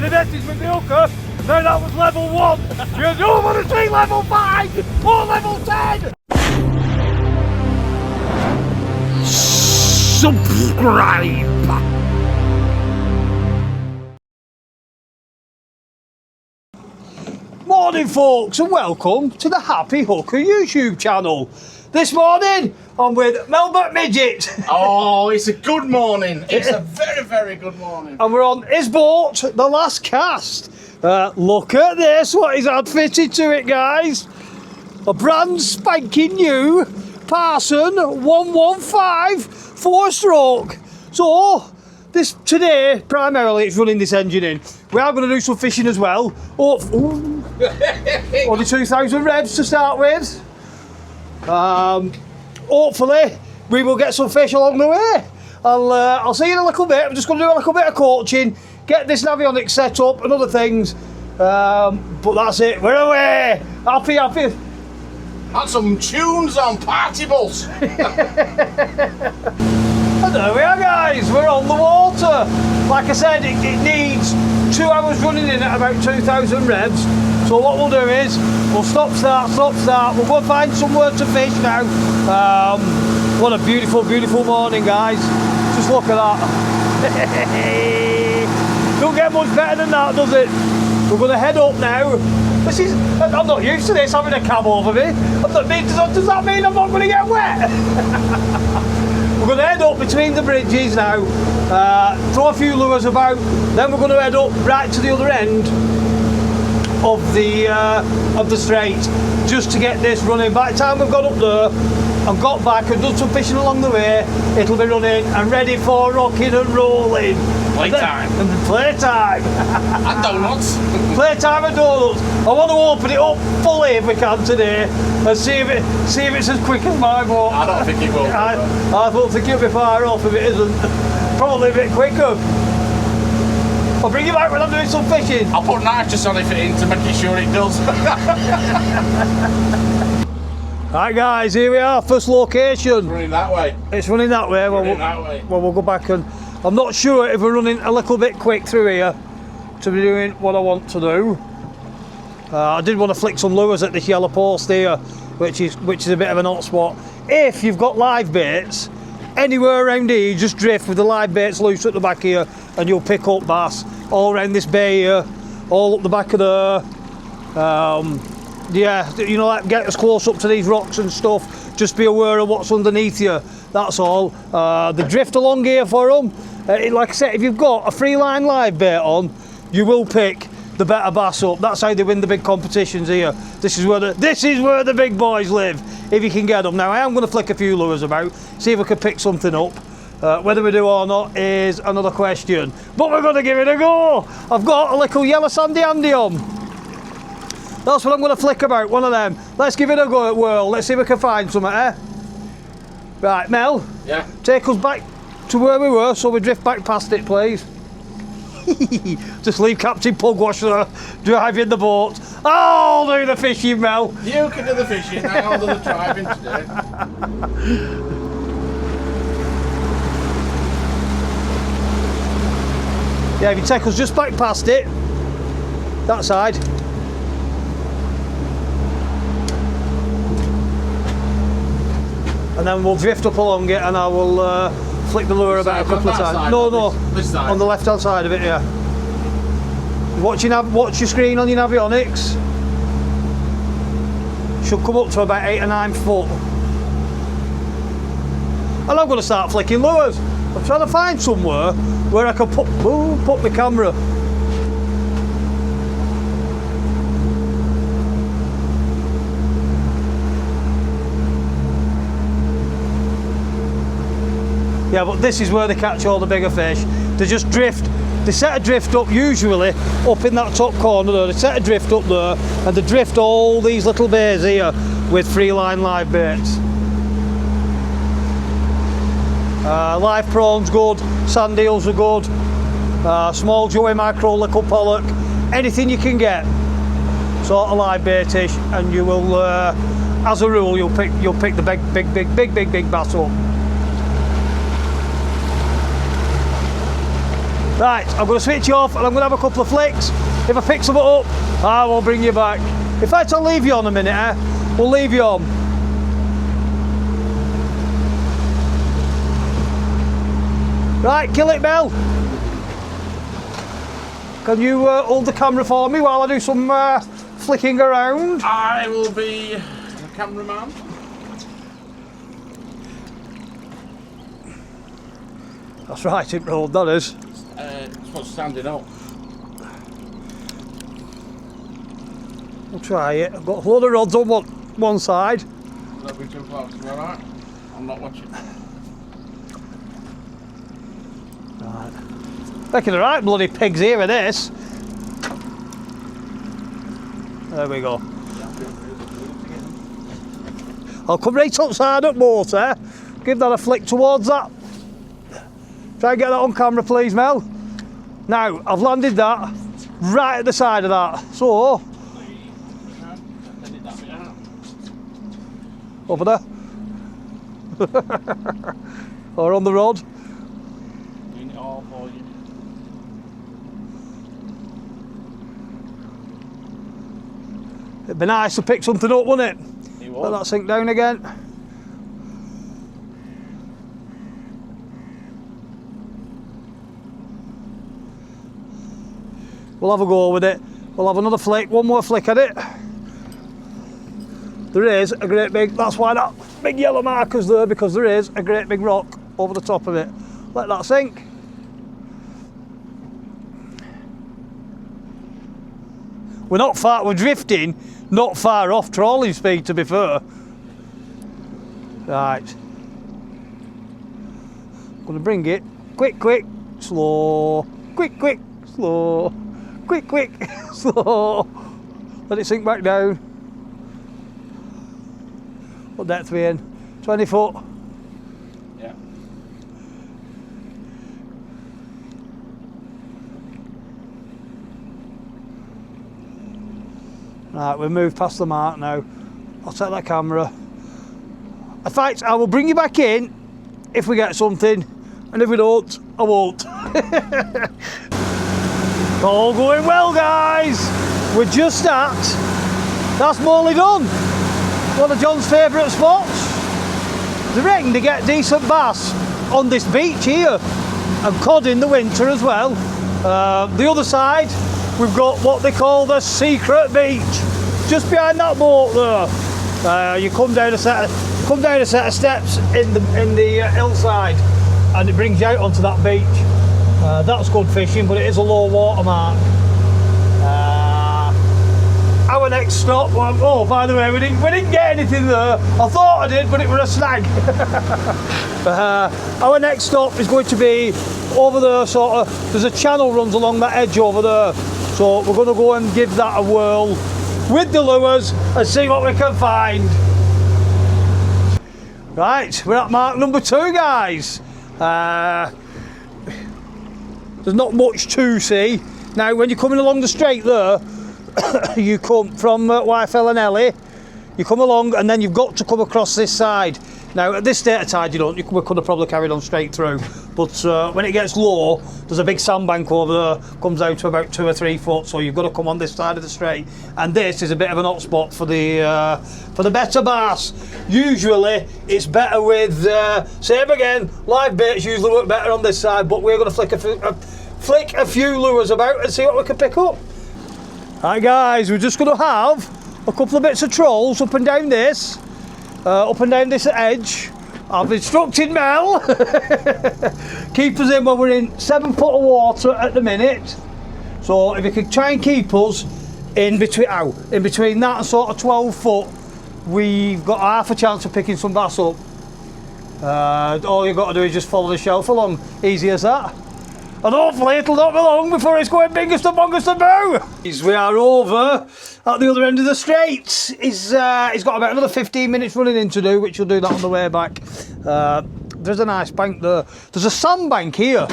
with the nets with the hooker. Now that was level 1. You don't want to see level 5 or level 10. Subscribe. Morning folks, and welcome to the Happy Hooker YouTube channel. This morning I'm with Melbourne Midget. Oh, it's a good morning. It's a very, very good morning. And we're on his boat, the last cast. Look at this, what he's had fitted to it, guys. A brand spanking new Parsun 115 4-stroke. So this today primarily it's running this engine in. We are going to do some fishing as well. Only 2,000 revs to start with. Hopefully we will get some fish along the way. I'll see you in a little bit. I'm just going to do a little bit of coaching, get this navionics set up and other things. But that's it. We're away. Happy. Had some tunes on Party Bus. And there we are, guys, we're on the water. Like I said, it needs 2 hours running in at about 2,000 revs. So what we'll do is, we'll stop, start, we'll go and find somewhere to fish now. What a beautiful, beautiful morning, guys. Just look at that. Don't get much better than that, does it? We're going to head up now. I'm not used to this, having a cab over me. Does that mean I'm not going to get wet? We're going to head up between the bridges now, throw a few lures about, then we're going to head up right to the other end of the strait, just to get this running. By the time we've got up there and got back and done some fishing along the way, it'll be running and ready for rocking and rolling. Playtime. Playtime. And donuts. Playtime and donuts. I want to open it up fully if we can today and see if it's as quick as my boat. I don't think it will. I don't think it'll be far off if it isn't. Probably a bit quicker. I'll bring you back when I'm doing some fishing. I'll put nitrous on it to make sure it does. Right guys, here we are, first location. It's running that way. It's running that way. Well, we'll go back and I'm not sure if we're running a little bit quick through here to be doing what I want to do. I did want to flick some lures at this yellow post here, which is a bit of an hot spot. If you've got live baits anywhere around here, you just drift with the live baits loose at the back here and you'll pick up bass all around this bay here, all up the back of there. Yeah, you know, like get as close up to these rocks and stuff, just be aware of what's underneath you, that's all. The drift along here for them, like I said, if you've got a free line live bait on, you will pick the better bass up. That's how they win the big competitions here. This is where the big boys live, if you can get them. Now I am going to flick a few lures about, see if I can pick something up. Whether we do or not is another question, but we're going to give it a go. I've got a little yellow sandy Andy on. That's what I'm going to flick about, one of them. Let's give it a go at whirl. Let's see if we can find something, eh? Right, Mel. Yeah. Take us back to where we were, so we drift back past it, please. Just leave Captain Pugwash there, driving the boat. I'll do the fishing, Mel. You can do the fishing, I'll do the driving today. Yeah, if you take us just back past it, that side. And then we'll drift up along it and I will flick the lure about a couple of times. No, this side. On the left hand side of it, yeah. Watch your screen on your navionics. Should come up to about 8 or 9 foot. And I'm going to start flicking lures. I'm trying to find somewhere where I can put my camera. Yeah, but this is where they catch all the bigger fish. They just drift. They set a drift up usually up in that top corner there. They set a drift up there and they drift all these little bays here with free line live baits. Live prawns good, sand eels are good, small joey mackerel, little pollock, anything you can get, sort of live baitish, and you will, as a rule, you'll pick the big bass up. Right, I'm going to switch you off and I'm going to have a couple of flicks. If I pick something up, I will bring you back. In fact, I'll leave you on a minute, eh? We'll leave you on. Right, kill it, Mel. Can you hold the camera for me while I do some flicking around? I will be the cameraman. That's right, it rolled, that is. It's what's standing up. We'll try it. I've got a load of rods on one side. That'll be too close, alright? I'm not watching. Right. Making the right bloody pigs here with this. There we go. I'll come right outside at motor. Give that a flick towards that. Try and get that on camera, please, Mel. Now, I've landed that right at the side of that. So, over there. Or on the rod. Doing it all for you. It'd be nice to pick something up, wouldn't it? It Let was. that sink down again. We'll have a go with it. We'll have another flick, one more flick at it. There is a great big, that's why that big yellow marker's there, because there is a great big rock over the top of it. Let that sink. We're not far, we're drifting, not far off trawling speed, to be fair. Right. I'm going to bring it quick, quick, slow, quick, quick, slow, quick, quick, slow. Let it sink back down. What depth are we in? 20 foot. Yeah. Right, we've moved past the mark now. I'll take that camera. In fact, I will bring you back in if we get something, and if we don't, I won't. All going well, guys. We're just at, that's Morley Done, one of John's favourite spots. I reckon to get decent bass on this beach here, and cod in the winter as well. The other side, we've got what they call the secret beach, just behind that boat there. You come down a set of steps in the hillside, and it brings you out onto that beach. That's good fishing, but it is a low water mark. Our next stop, oh, by the way, we didn't get anything there. I thought I did, but it was a snag. Our next stop is going to be over there, sort of, there's a channel runs along that edge over there. So we're going to go and give that a whirl with the lures and see what we can find. Right, we're at mark number 2, guys. There's not much to see. Now, when you're coming along the straight there, you come from YFL and Ellie, you come along and then you've got to come across this side. Now, at this state of tide, we could have probably carried on straight through, but when it gets low, there's a big sandbank over there, comes out to about 2 or 3 foot, so you've got to come on this side of the straight, and this is a bit of an hot spot for the better bass. Usually, it's better with, same again, live baits usually work better on this side, but we're going to flick a few lures about and see what we can pick up. Right, guys, we're just going to have a couple of bits of trolls up and down this edge. I've instructed Mel, keep us in when we're in 7 foot of water at the minute. So if you could try and keep us in between that and sort of 12 foot, we've got half a chance of picking some bass up. All you've got to do is just follow the shelf along, easy as that. And hopefully it'll not be long before it's going bingest and bongest and boo. We are over at the other end of the straits. He's got about another 15 minutes running in to do, which will do that on the way back. There's a nice bank there. There's a sandbank here,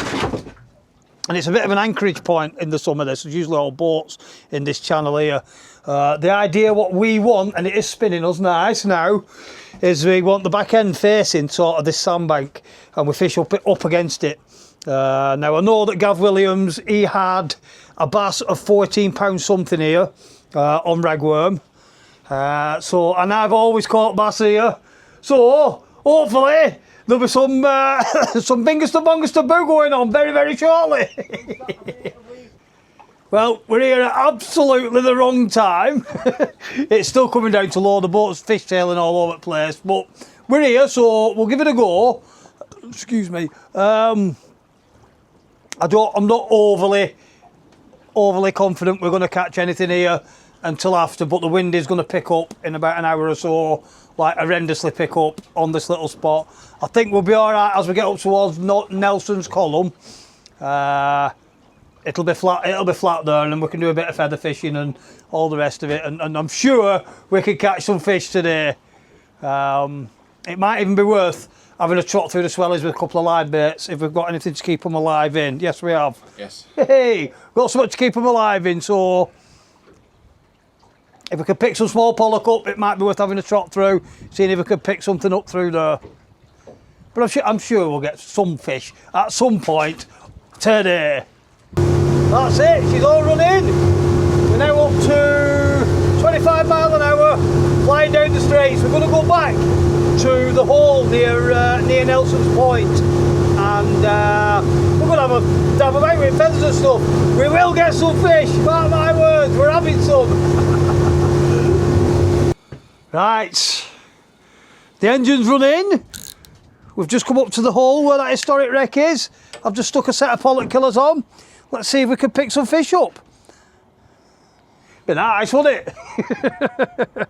and it's a bit of an anchorage point in the summer. There's usually all boats in this channel here. The idea what we want, and it is spinning us nice now, is we want the back end facing sort of this sandbank, and we fish up against it. Now I know that Gav Williams, he had a bass of £14 something here on ragworm. And I've always caught bass here. So hopefully there'll be some some bingus to bongus to boo going on very, very shortly. Well, we're here at absolutely the wrong time. It's still coming down to low, the boat's fishtailing all over the place, but we're here, so we'll give it a go. Excuse me. I'm not overly confident we're going to catch anything here until after, but the wind is going to pick up in about an hour or so, like horrendously pick up on this little spot. I think we'll be all right as we get up towards Nelson's column. It'll be flat there, and then we can do a bit of feather fishing and all the rest of it, and I'm sure we can catch some fish today. It might even be worth having a trot through the swellies with a couple of live baits if we've got anything to keep them alive in. Yes, we have. Yes. Hey, got so much to keep them alive in, so if we could pick some small pollock up, it might be worth having a trot through, seeing if we could pick something up through there. But I'm sure we'll get some fish at some point today. That's it, she's all run in. We're now up to 25 mile an hour, flying down the straights. We're going to go back to the hole near Nelson's Point, and we're going to have a dab about with feathers and stuff. We will get some fish, mark my words, we're having some. Right, the engine's run in. We've just come up to the hole where that historic wreck is. I've just stuck a set of pollock killers on. Let's see if we can pick some fish up. Be nice, wouldn't it?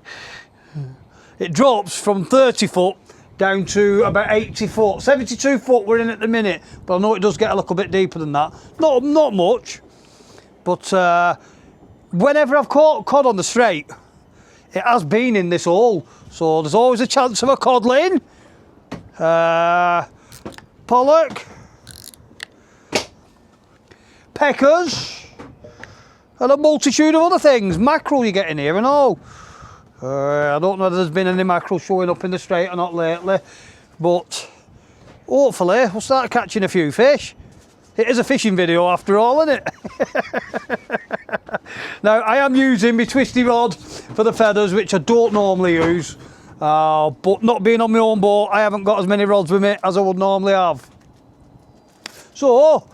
It drops from 30 foot down to about 80 foot. 72 foot we're in at the minute, but I know it does get a little bit deeper than that. Not much, but whenever I've caught cod on the straight, it has been in this hole, so there's always a chance of a codling. Pollock, peckers, and a multitude of other things. Mackerel you get in here and all. I don't know whether there's been any mackerel showing up in the straight or not lately, but hopefully we'll start catching a few fish. It is a fishing video after all, isn't it? Now I am using my twisty rod for the feathers, which I don't normally use, but not being on my own boat, I haven't got as many rods with me as I would normally have. So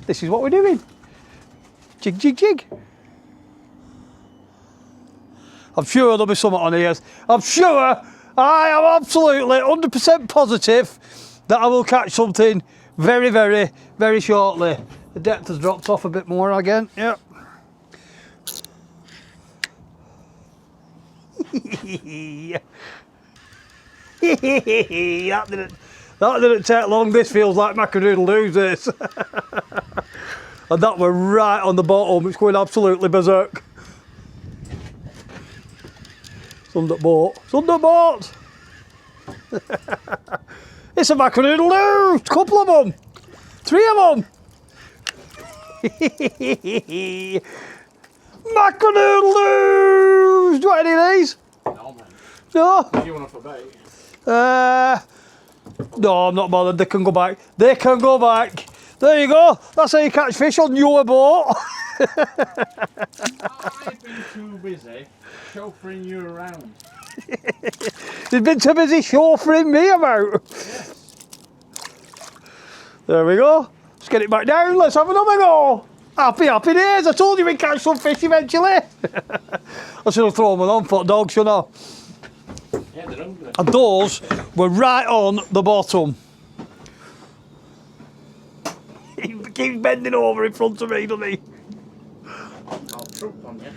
this is what we're doing. Jig, jig, jig. I'm sure there'll be something on here. I'm sure, I am absolutely 100% positive that I will catch something very, very, very shortly. The depth has dropped off a bit more again. Yep. That didn't take long. This feels like mackerel-doodle-doos, this. And that were right on the bottom. It's going absolutely berserk. Sunderboat. Sunderboat! It's a mackerel-doodle-doo! A couple of them! 3 of them! Mackerel-doodle-doos! Do you want any of these? No, man. No? Do you want to bait? No, I'm not bothered. They can go back. They can go back. There you go. That's how you catch fish on your boat. I've been too busy chauffeuring you around. You've been too busy chauffeuring me about. Yeah. There we go. Let's get it back down. Let's have another go. Happy, happy days. I told you we'd catch some fish eventually. I should have thrown one on for dog, shouldn't I? Yeah, they're hungry. And those were right on the bottom. He keeps bending over in front of me, doesn't he? I'll trump on you.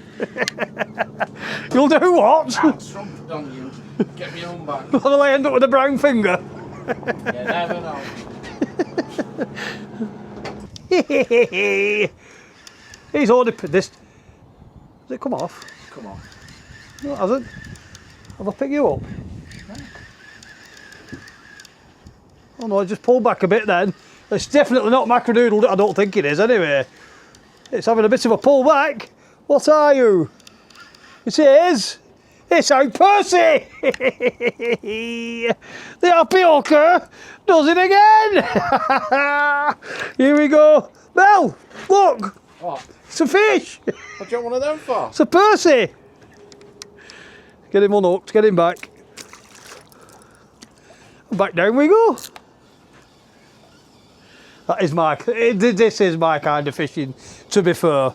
You'll do what? I'll trump on you. Get me on back. Will I end up with a brown finger? You never know. He's already put this. Has it come off? Come on. No, it hasn't. Have I picked you up? Oh no, I just pulled back a bit then. It's definitely not mackerel-doodle. I don't think it is anyway. It's having a bit of a pull back. What are you? It is. It's out Percy! The happy hooker does it again! Here we go. Mel, look! What? It's a fish! What do you want one of them for? It's a Percy! Get him unhooked, get him back. Back down we go. That is this is my kind of fishing, to be fair.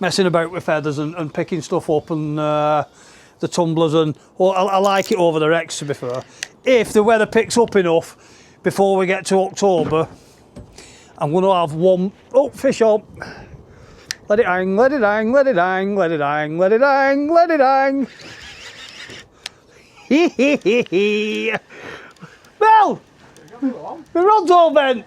Messing about with feathers and picking stuff up and the tumblers and I like it over the wrecks, to be fair. If the weather picks up enough before we get to October, I'm going to have one. Oh, fish on. Let it hang, let it hang, let it hang, let it hang, let it hang, let it hang. Hee hee hee hee. Mel! My rod's all bent.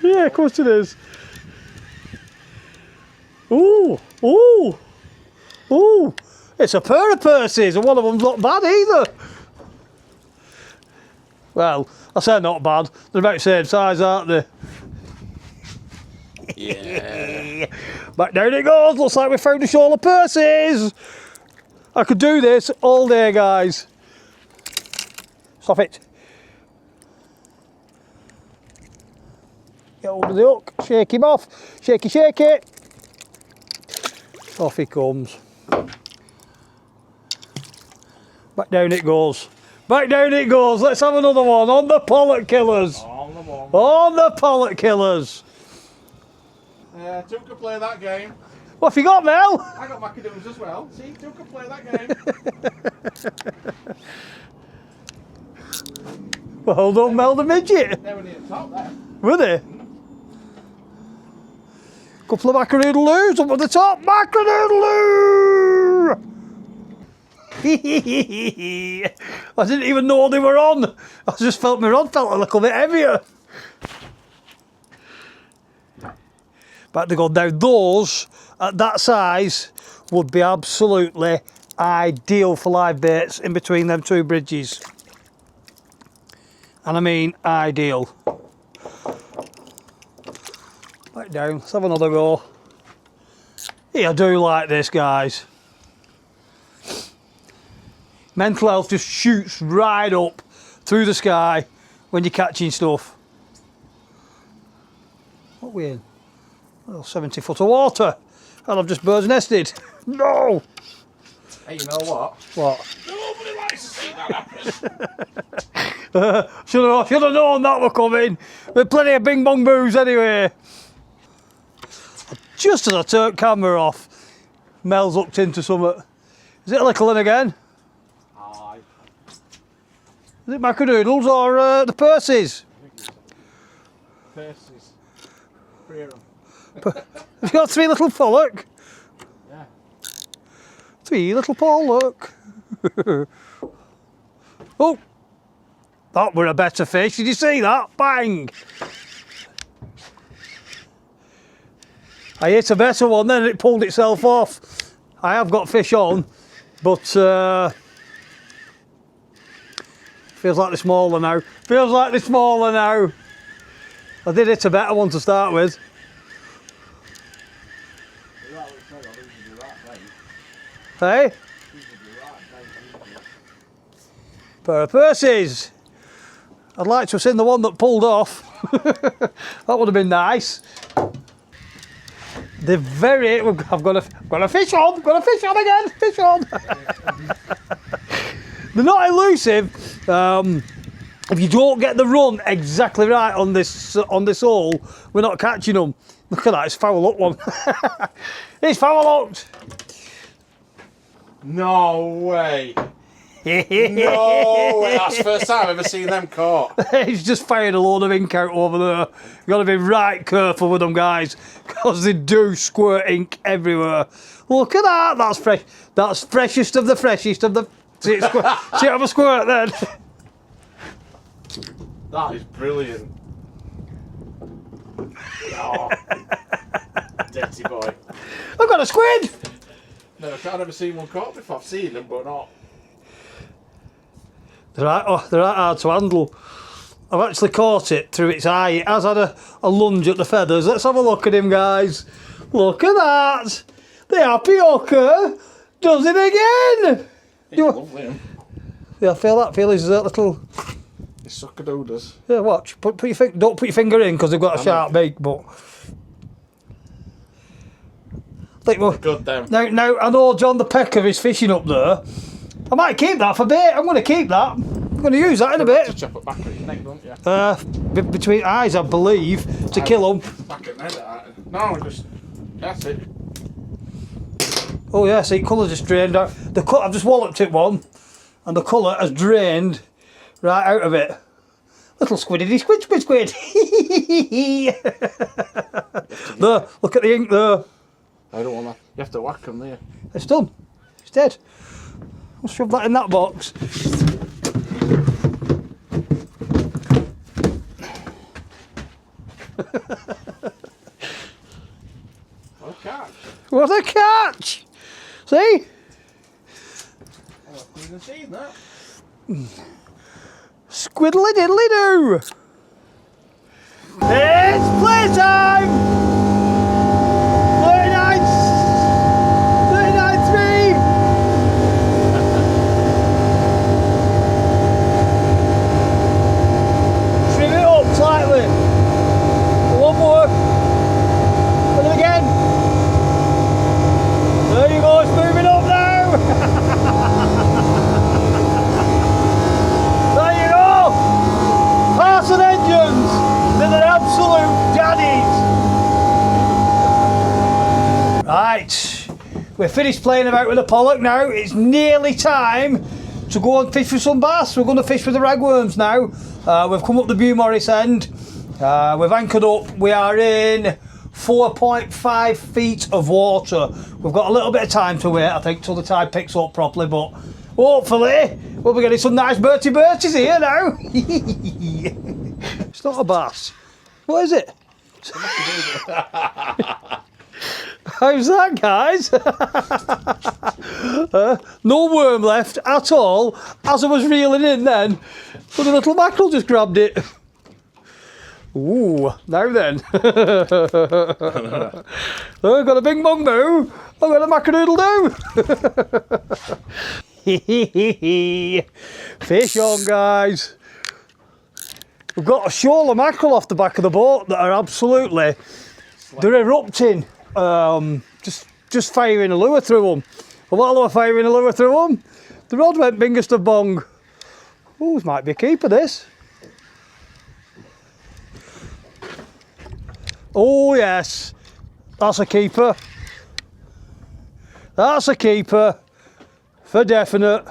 Yeah, of course it is. Ooh, ooh, ooh. It's a pair of Percys and one of them's not bad either. Well, I say not bad. They're about the same size, aren't they? Yeah. Back down it goes. Looks like we found a shoal of Percys. I could do this all day, guys. Stop it. Get hold of the hook. Shake him off. Shakey, shake it. Off he comes. Back down it goes. Back down it goes. Let's have another one on the pollock killers. On the one. On the pollock killers. Yeah, two could play that game. What have you got, Mel? I got mackerels as well. See, two could play that game. Well done, Mel the midget. They were near the top there. Were they? Couple of mackerel-loos up at the top. Mackerel-loo! I didn't even know they were on. I just felt my rod felt a little bit heavier. Back they go. Now those at that size would be absolutely ideal for live baits in between them two bridges. And I mean ideal. Back down, let's have another go. Yeah, I do like this, guys. Mental health just shoots right up through the sky when you're catching stuff. What are we in? Well, 70 foot of water. And I've just bird's nested. No! Hey, you know what? What? Nobody likes to see that happen. Should have known that were coming. With plenty of bing bong boos anyway. Just as I turned camera off, Mel's hooked into something. Is it a little one again? Aye. Is it mackerel-doodles or the Percys? Percys. Three of them. Have you got three little pollock? Yeah. Three little pollock. Oh! That were a better fish. Did you see that? Bang! I hit a better one, then it pulled itself off. I have got fish on, but feels like they're smaller now. Feels like they're smaller now. I did hit a better one to start with. Hey? Pair of Percys. I'd like to have seen the one that pulled off. That would have been nice. They're very. I've got a fish on. Got a fish on again. Fish on. They're not elusive. If you don't get the run exactly right on this hole, we're not catching them. Look at that. It's foul hooked one. It's foul hooked. No way. No way. That's the first time I've ever seen them caught. He's just fired a load of ink out over there. You've got to be right careful with them, guys, because they do squirt ink everywhere. Look at that. That's fresh. That's freshest of the freshest of the. See it have a squirt then. That is brilliant. Oh. Dirty boy. I've got a squid. No, I've never seen one caught before. I've seen them, but not. They're right hard to handle. I've actually caught it through its eye. It has had a lunge at the feathers. Let's have a look at him, guys. Look at that. The happy hooker does it again. He's lovely, him. Yeah, feel that. Feel his little... His sucker doodles. Yeah, watch. Put your don't put your finger in because they've got a sharp beak, but... Good then. Now, I know John the Pecker is fishing up there. I might keep that for bait. I'm going to keep that. I'm going to use that in a bit. To chop it back at his neck, don't you? Between eyes, I believe, to kill him. Back at neck. No, just... That's it. Oh yeah, see, colour just drained out. I've just walloped it one, and the colour has drained right out of it. Little squiddy squid. There, look at the ink there. I don't want that. You have to whack them there. It's done. It's dead. I'll shove that in that box. What a catch. What a catch! See? Oh, you can see that. Squiddly diddly do! It's playtime! 39.3! Trim it up slightly. One more. Put it again. There you go, it's moving up now! There you go! Parsun engines! They're absolute daddies! Right, we're finished playing about with the pollock now. It's nearly time to go and fish for some bass. We're going to fish with the ragworms now. We've come up the Beaumaris end. We've anchored up. We are in 4.5 feet of water. We've got a little bit of time to wait, I think, till the tide picks up properly, but hopefully we'll be getting some nice birchies here now. It's not a bass. What is it? How's that, guys? No worm left at all as I was reeling in then, but the little mackerel just grabbed it. Ooh, now then. Oh, got a bing bong boo. I've got a mackerel do. Fish on, guys. We've got a shoal of mackerel off the back of the boat that are absolutely, they're erupting. Just firing a lure through them. And while they were firing a lure through them, the rod went bingest of bong. Oh, this might be a keeper, this. Oh yes, that's a keeper. That's a keeper, for definite.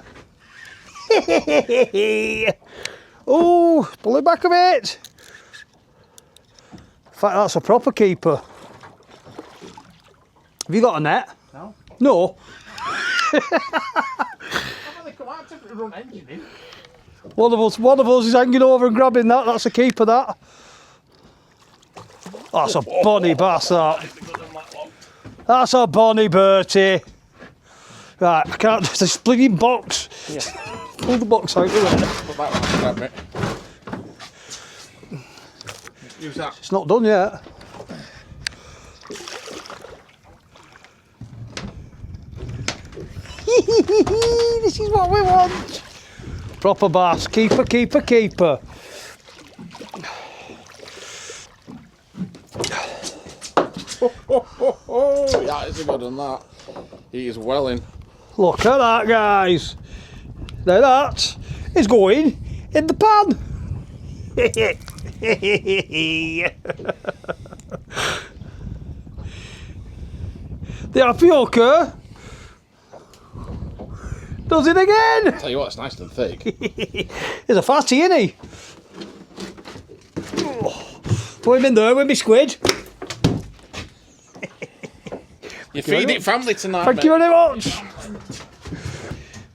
Oh, pull it back a bit. In fact, that's a proper keeper. Have you got a net? No. No. One of us is hanging over and grabbing that. That's a keeper, that. That's a bonny bass, that. That's a bonny Bertie. Right, I can't, there's a splitting box. Yeah. Pull the box out of there. Put that one, grab it. Use that. It's not done yet. This is what we want. Proper bass. Keeper, keeper, keeper. Oh, yeah, it's a good one, that. He is welling. Look at that, guys. Now that is going in the pan. The happy hooker does it again. Tell you what, it's nice and thick. He's a fatty, isn't he? Throw him in there with me squid. You feed it family tonight, Thank you very much.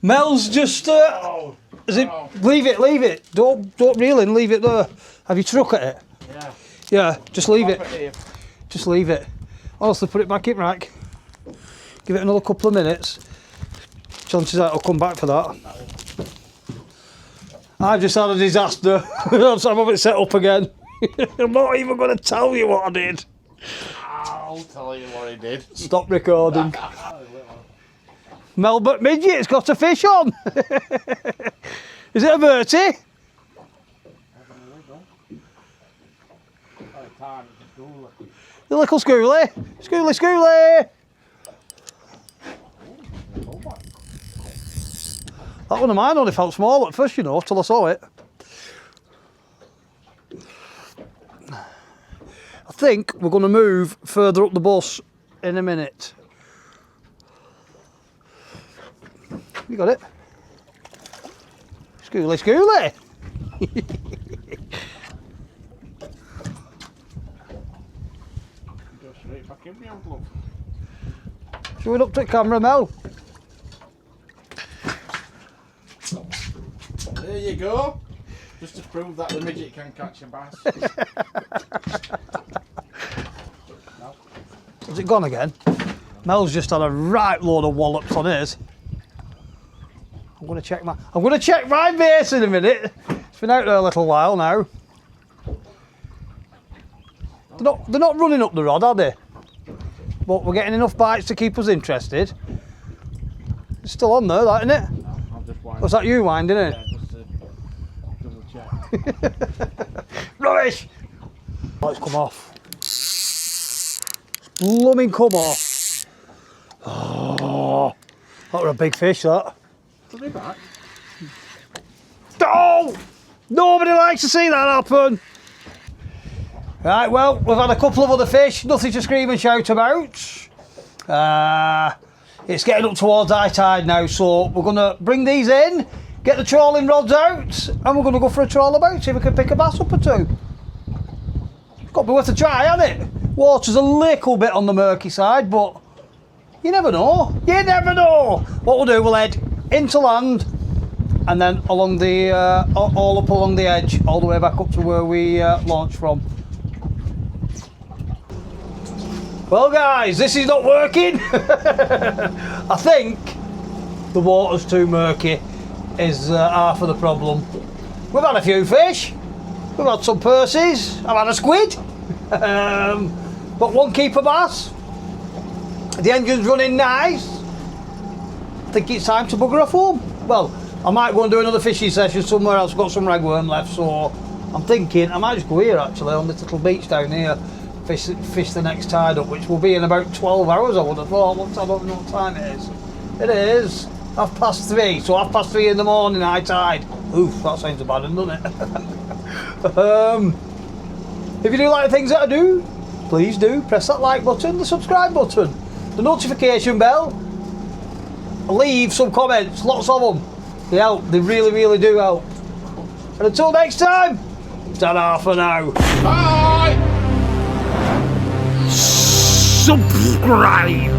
Mel's just leave it. Don't reel in, leave it there. Have you struck at it? Yeah. Yeah, just leave it. Just leave it. Honestly, put it back in rack. Give it another couple of minutes. Chances are it'll come back for that. I've just had a disaster. Let's have it set up again. I'm not even going to tell you what I did. I'll tell you what he did. Stop recording. Melbourne Midget's got a fish on. Is it a Bertie? The little schoolie. Schoolie, schoolie. That one of mine only felt small at first, you know, till I saw it. I think we're going to move further up the bus in a minute. You got it? Schoolie, schoolie. Go straight back in, my love. Show it up to the camera, Mel. There you go. Just to prove that the midget can catch a bass. No. Has it gone again? Mel's just had a right load of wallops on his. I'm going to check my base in a minute. It's been out there a little while now. They're not running up the rod, are they? But we're getting enough bites to keep us interested. It's still on there, that, isn't it? No, I'll just wind. Was that you winding it? Yeah, just to double check. Rubbish! Oh, it's come off. It's blooming come off. Oh, that were a big fish, that. I'll be back. Oh! Nobody likes to see that happen. Right, well, we've had a couple of other fish, nothing to scream and shout about. It's getting up towards high tide now, so we're going to bring these in, get the trawling rods out, and we're going to go for a trawl about, see if we can pick a bass up or two. It's got to be worth a try, hasn't it? Water's a little bit on the murky side, but you never know. You never know. What we'll do, we'll head into land, and then along the all up along the edge, all the way back up to where we launched from. Well guys, this is not working. I think the water's too murky is half of the problem. We've had a few fish, we've had some purses, I've had a squid, but one keeper bass. The engine's running nice. I think it's time to bugger off home. Well, I might go and do another fishing session somewhere else, I've got some ragworm left, so I'm thinking I might just go here actually on this little beach down here. Fish the next tide up, which will be in about 12 hours I would have thought. I don't know what time it is. It is 3:30, so 3:30 in the morning, high tide. Oof, that sounds bad, doesn't it? If you do like the things that I do, please do press that like button, the subscribe button, the notification bell, leave some comments, lots of them. They help, they really, really do help. And until next time, ta-da for now. Bye! Subscribe!